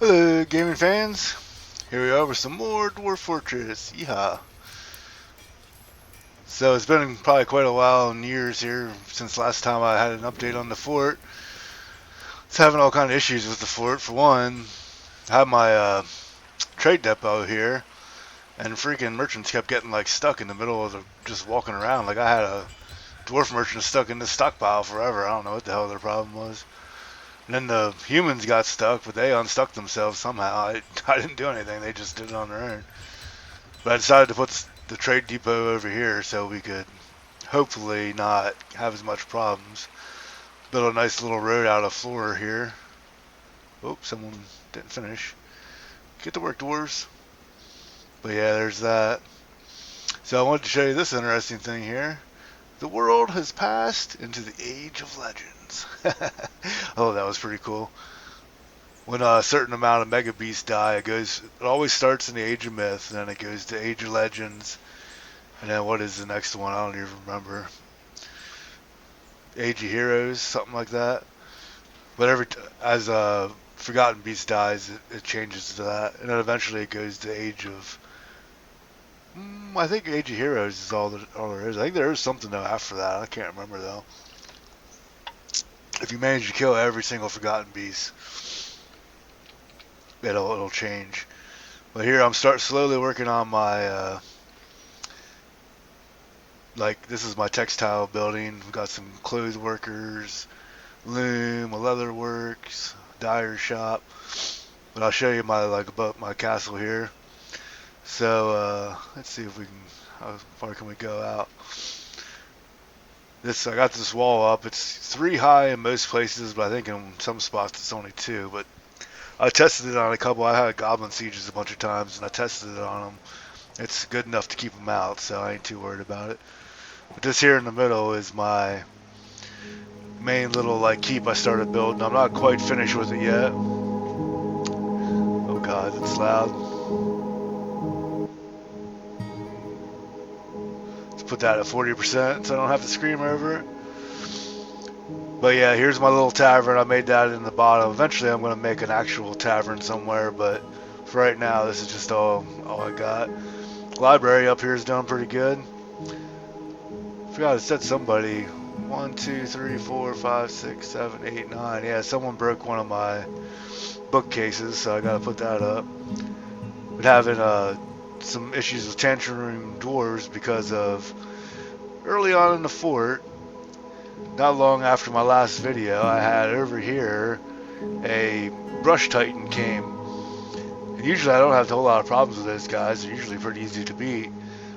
Hello, gaming fans. Here we are with some more Dwarf Fortress. Yeehaw. So it's been probably quite a while and years here since last time I had an update on the fort. It's having all kind of issues with the fort. For one, I have my trade depot here, and freaking merchants kept getting like stuck in the middle of just walking around. Like I had a dwarf merchant stuck in this stockpile forever. I don't know what the hell their problem was. And then the humans got stuck, but they unstuck themselves somehow. I didn't do anything. They just did it on their own. But I decided to put the trade depot over here so we could hopefully not have as much problems. Build a nice little road out of floor here. Oh, someone didn't finish. Get to work, dwarves. But yeah, there's that. So I wanted to show you this interesting thing here. The world has passed into the Age of Legends. Oh, that was pretty cool. When a certain amount of mega beasts die, it always starts in the Age of Myth, and then it goes to Age of Legends, and then what is the next one? I don't even remember. Age of Heroes, something like that. But as Forgotten Beast dies, it changes to that, and then eventually it goes to Age of. I think Age of Heroes is all there is. I think there is something though after that. I can't remember though. If you manage to kill every single Forgotten Beast, it'll change. But here I'm slowly working on my like this is my textile building. We've got some clothes workers, loom, a leather works, dyer shop. But I'll show you about my castle here. So let's see if we can. How far can we go out? I got this wall up. It's 3 high in most places, but I think in some spots it's only 2. But I tested it on a couple. I had goblin sieges a bunch of times, and I tested it on them. It's good enough to keep them out, so I ain't too worried about it. But this here in the middle is my main little like keep I started building. I'm not quite finished with it yet. Oh god, it's loud. Let's put that at 40% so I don't have to scream over it. But yeah, here's my little tavern. I made that in the bottom. Eventually I'm going to make an actual tavern somewhere, but for right now this is just all I got. Library up here is doing pretty good. Forgot it said somebody. 1, 2, 3, 4, 5, 6, 7, 8, 9. Yeah, someone broke one of my bookcases, so I gotta put that up. Been having some issues with tantrum dwarves because of early on in the fort. Not long after my last video, I had over here a brush titan came. And usually I don't have a whole lot of problems with those guys. They're usually pretty easy to beat.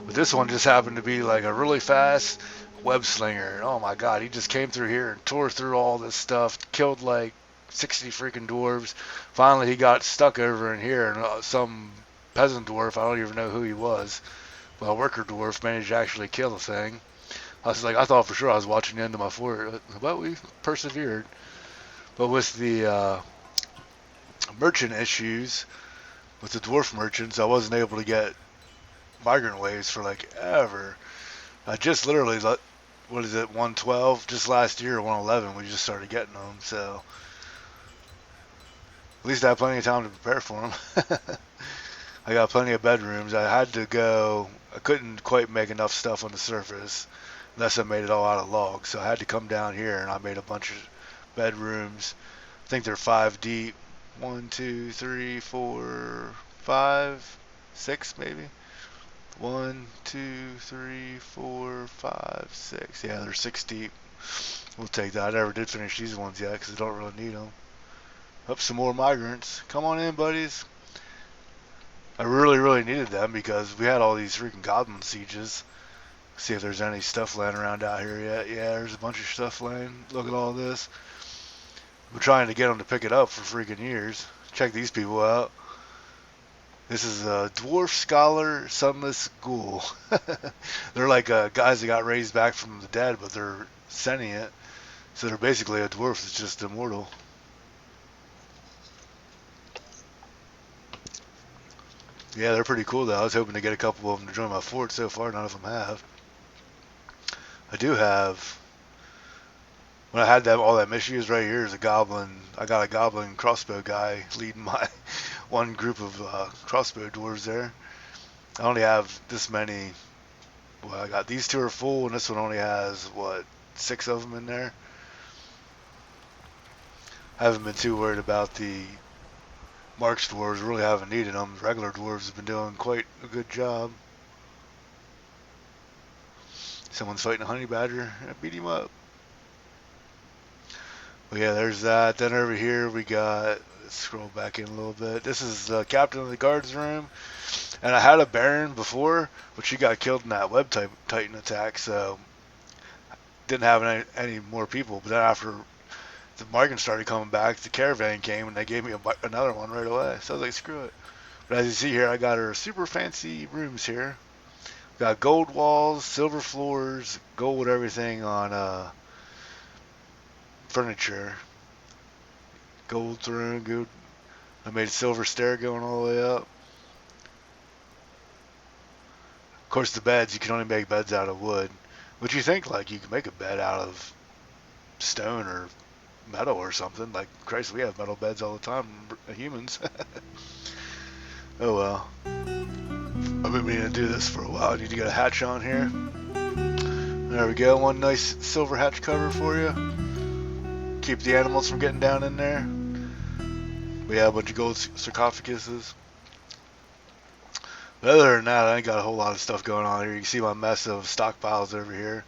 But this one just happened to be like a really fast web slinger. Oh my god, he just came through here and tore through all this stuff, killed like 60 freaking dwarves. Finally, he got stuck over in here, and some peasant dwarf, I don't even know who he was, but a worker dwarf managed to actually kill the thing. I thought for sure I was watching the end of my fort, but we persevered. But with the merchant issues, with the dwarf merchants, I wasn't able to get migrant waves for like ever. I just literally, what is it, 112? Just last year, 111, we just started getting them, so at least I have plenty of time to prepare for them. I got plenty of bedrooms. I couldn't quite make enough stuff on the surface unless I made it all out of logs, so I had to come down here and I made a bunch of bedrooms. I think they're 5 deep. 1, 2, 3, 4, 5, 6 maybe. 1, 2, 3, 4, 5, 6. Yeah, they're 6 deep. We'll take that. I never did finish these ones yet because I don't really need them. Up some more migrants. Come on in, buddies. I really, really needed them because we had all these freaking goblin sieges. See if there's any stuff laying around out here yet. Yeah, there's a bunch of stuff laying. Look at all this. We're trying to get them to pick it up for freaking years. Check these people out. This is a dwarf scholar sunless ghoul. They're like guys that got raised back from the dead, but they're sentient. So they're basically a dwarf that's just immortal. Yeah, they're pretty cool though. I was hoping to get a couple of them to join my fort. So far, none of them have. I do have. when I had them all them issues, right here is a goblin. I got a goblin crossbow guy leading my one group of crossbow dwarves there. I only have this many. Well, I got these two are full, and this one only has, what, 6 of them in there. I haven't been too worried about the March dwarves, really haven't needed them. Regular dwarves have been doing quite a good job. Someone's fighting a honey badger. I beat him up. Well, yeah, there's that. Then over here we got, let's scroll back in a little bit. This is the captain of the guards room. And I had a Baron before, but she got killed in that web titan attack, so didn't have any more people. But then after the Margin started coming back, the caravan came, and they gave me another one right away. So I was like, screw it. But as you see here, I got her super fancy rooms here. Got gold walls, silver floors, gold everything on furniture. Gold throne, good. I made a silver stair going all the way up. Of course, the beds, you can only make beds out of wood. But you think, like, you can make a bed out of stone or metal or something. Like, Christ, we have metal beds all the time, humans. Oh well. I've been meaning to do this for a while. I need to get a hatch on here. There we go. One nice silver hatch cover for you. Keep the animals from getting down in there. We have a bunch of gold sarcophaguses. But other than that, I ain't got a whole lot of stuff going on here. You can see my mess of stockpiles over here.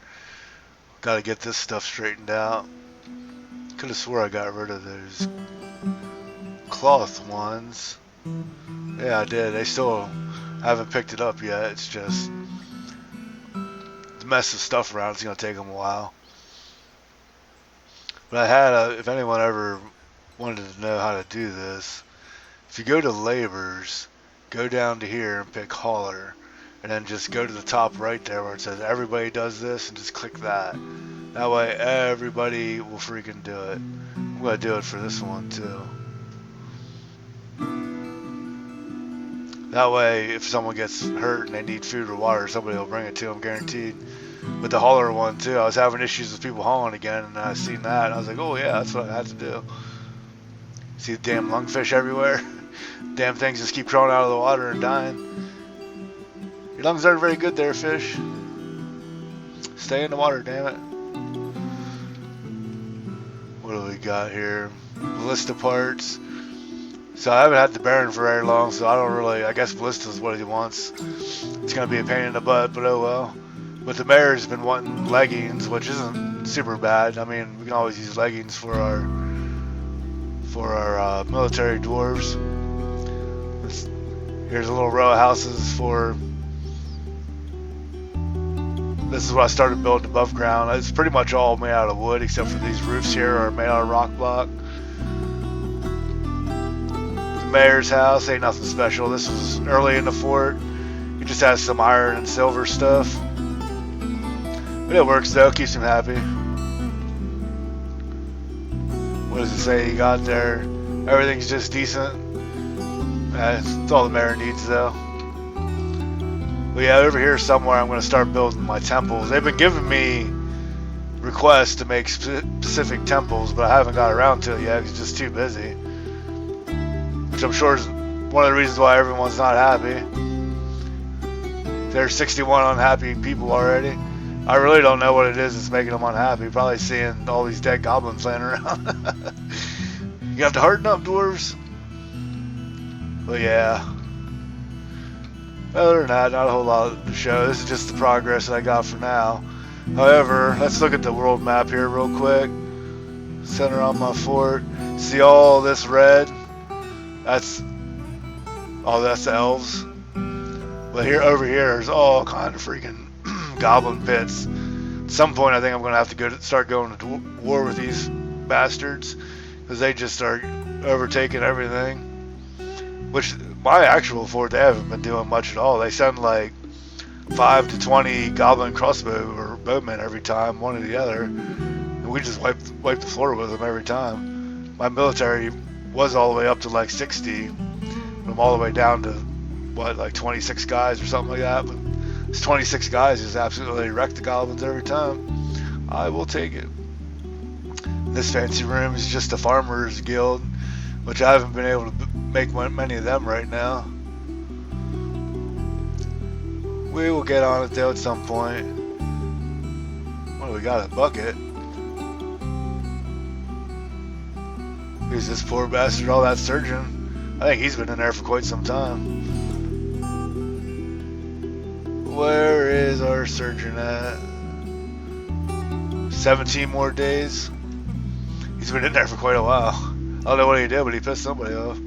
Got to get this stuff straightened out. Could have swore I got rid of those cloth ones. Yeah, I did. They still haven't picked it up yet. It's just the mess of stuff around. It's going to take them a while. But I had if anyone ever wanted to know how to do this, if you go to labors, go down to here and pick hauler, and then just go to the top right there where it says everybody does this, and just click that. That way everybody will freaking do it. I'm going to do it for this one too. That way if someone gets hurt and they need food or water, somebody will bring it to them guaranteed. With the hauler one too, I was having issues with people hauling again, and I seen that and I was like, oh yeah, that's what I had to do. See the damn lungfish everywhere. Damn things just keep crawling out of the water and dying. Your lungs aren't very good there, fish. Stay in the water, damn it. What do we got here? Ballista parts. So I haven't had the Baron for very long, so I don't really, I guess Ballista is what he wants. It's going to be a pain in the butt, but oh well. But the mayor's been wanting leggings, which isn't super bad. I mean, we can always use leggings for our military dwarves. Here's a little row of houses for. This is what I started building above ground. It's pretty much all made out of wood, except for these roofs here are made out of rock block. The mayor's house ain't nothing special. This was early in the fort. He just has some iron and silver stuff. But it works though, keeps him happy. What does it say he got there? Everything's just decent. That's all the mayor needs though. But yeah, over here somewhere I'm going to start building my temples. They've been giving me requests to make specific temples, but I haven't got around to it yet because it's just too busy. Which I'm sure is one of the reasons why everyone's not happy. There's 61 unhappy people already. I really don't know what it is that's making them unhappy. Probably seeing all these dead goblins laying around. You have to harden up, dwarves. But yeah. Other than that, not a whole lot to show. This is just the progress that I got for now. However, let's look at the world map here real quick. Center on my fort. See all this red? That's the elves. But here, over here, there's all kind of freaking goblin pits. At some point, I think I'm going to have to start going to war with these bastards, because they just start overtaking everything. Which, my actual fort, they haven't been doing much at all. They send like 5 to 20 goblin crossbow or bowmen every time, one or the other, and we just wipe the floor with them every time. My military was all the way up to like 60, but I'm all the way down to what, like 26 guys or something like that. But it's 26 guys just absolutely wreck the goblins every time. I will take it. This fancy room is just a farmer's guild, which I haven't been able to make many of them right now. We will get on it though at some point. What do we got? A bucket? Who's this poor bastard? All that surgeon. I think he's been in there for quite some time. Where is our surgeon at? 17 more days. He's been in there for quite a while. I don't know what he did, but he pissed somebody off.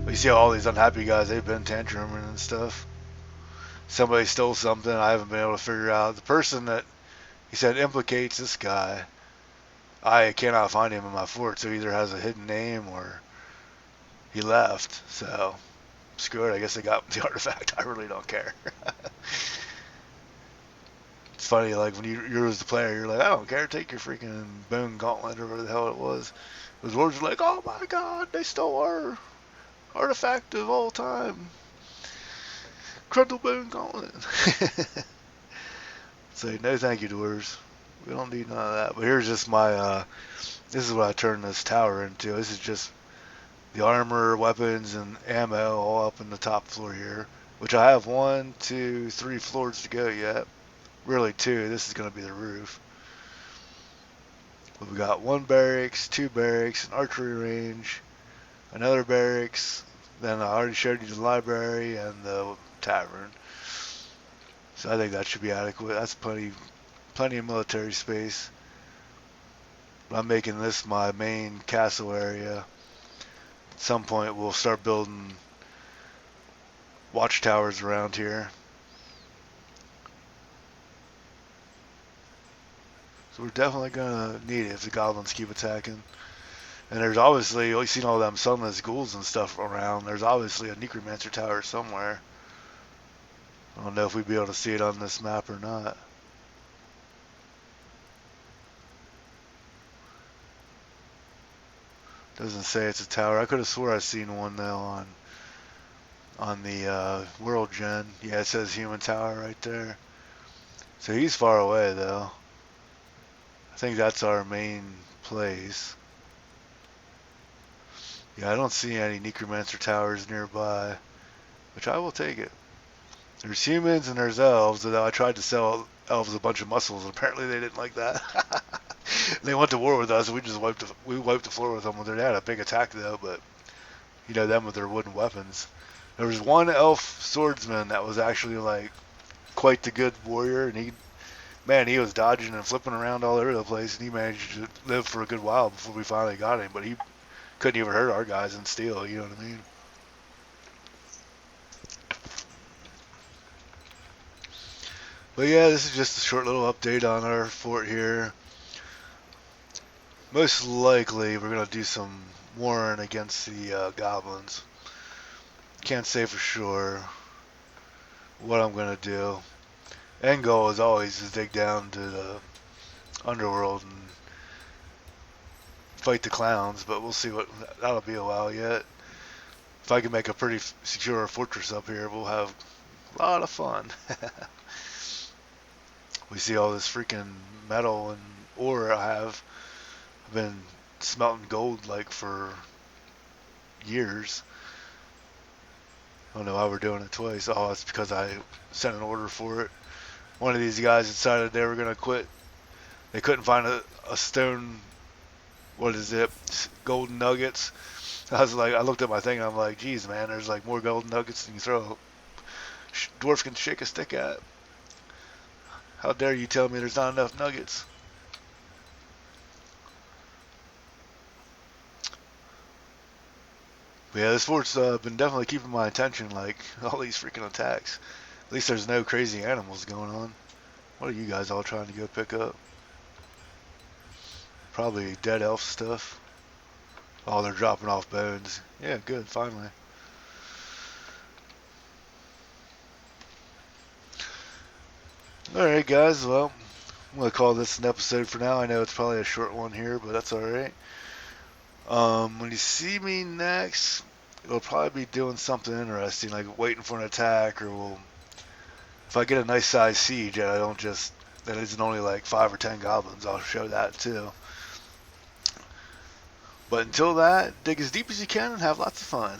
But you see all these unhappy guys, they've been tantruming and stuff. Somebody stole something, I haven't been able to figure out. The person that he said implicates this guy, I cannot find him in my fort, so he either has a hidden name or he left. So, screw it, I guess they got the artifact. I really don't care. It's funny, like when you're as the player, you're like, I don't care, take your freaking bone gauntlet or whatever the hell it was. The dwarves are like, oh my god, they stole our artifact of all time. Crundle bone gauntlet. Say, no thank you, dwarves. We don't need none of that. But here's just my, this is what I turned this tower into. This is just the armor, weapons, and ammo all up in the top floor here. Which I have 1, 2, 3 floors to go yet. Really 2. This is going to be the roof. But we got 1 barracks, 2 barracks, an archery range, another barracks. Then I already showed you the library and the tavern. So I think that should be adequate. That's plenty of military space. But I'm making this my main castle area. At some point we'll start building watchtowers around here. So we're definitely going to need it if the goblins keep attacking. And there's obviously, you've seen all them sunless ghouls and stuff around. There's obviously a necromancer tower somewhere. I don't know if we'd be able to see it on this map or not. Doesn't say it's a tower. I could have swore I've seen one though on the World Gen. Yeah, it says human tower right there. So he's far away though. I think that's our main place. Yeah, I don't see any necromancer towers nearby, which I will take it. There's humans and there's elves, although I tried to sell elves a bunch of muscles, and apparently they didn't like that. They went to war with us, and we wiped the floor with them. They had a big attack though, but you know them with their wooden weapons. There was one elf swordsman that was actually like quite the good warrior, and he was dodging and flipping around all over the place, and he managed to live for a good while before we finally got him. But he couldn't even hurt our guys in steel, you know what I mean? But yeah, this is just a short little update on our fort here. Most likely we're going to do some warring against the goblins. Can't say for sure what I'm going to do. End goal is always to dig down to the underworld and fight the clowns, but we'll see that'll be a while yet. If I can make a pretty secure fortress up here, we'll have a lot of fun. We see all this freaking metal and ore I've been smelting gold like for years. I don't know why we're doing it twice. Oh, it's because I sent an order for it. One of these guys decided they were going to quit. They couldn't find a stone, what is it, golden nuggets. I looked at my thing and I'm like, geez, man, there's like more golden nuggets than you throw. Dwarf can shake a stick at. How dare you tell me there's not enough nuggets? But yeah, this fort's been definitely keeping my attention, like all these freaking attacks. At least there's no crazy animals going on. What are you guys all trying to go pick up? Probably dead elf stuff. Oh, they're dropping off bones. Yeah, good, finally. Alright guys, well, I'm going to call this an episode for now. I know it's probably a short one here, but that's alright. When you see me next, it'll probably be doing something interesting, like waiting for an attack, or if I get a nice size siege and I don't just That isn't only like 5 or 10 goblins. I'll show that too. But until that, dig as deep as you can and have lots of fun.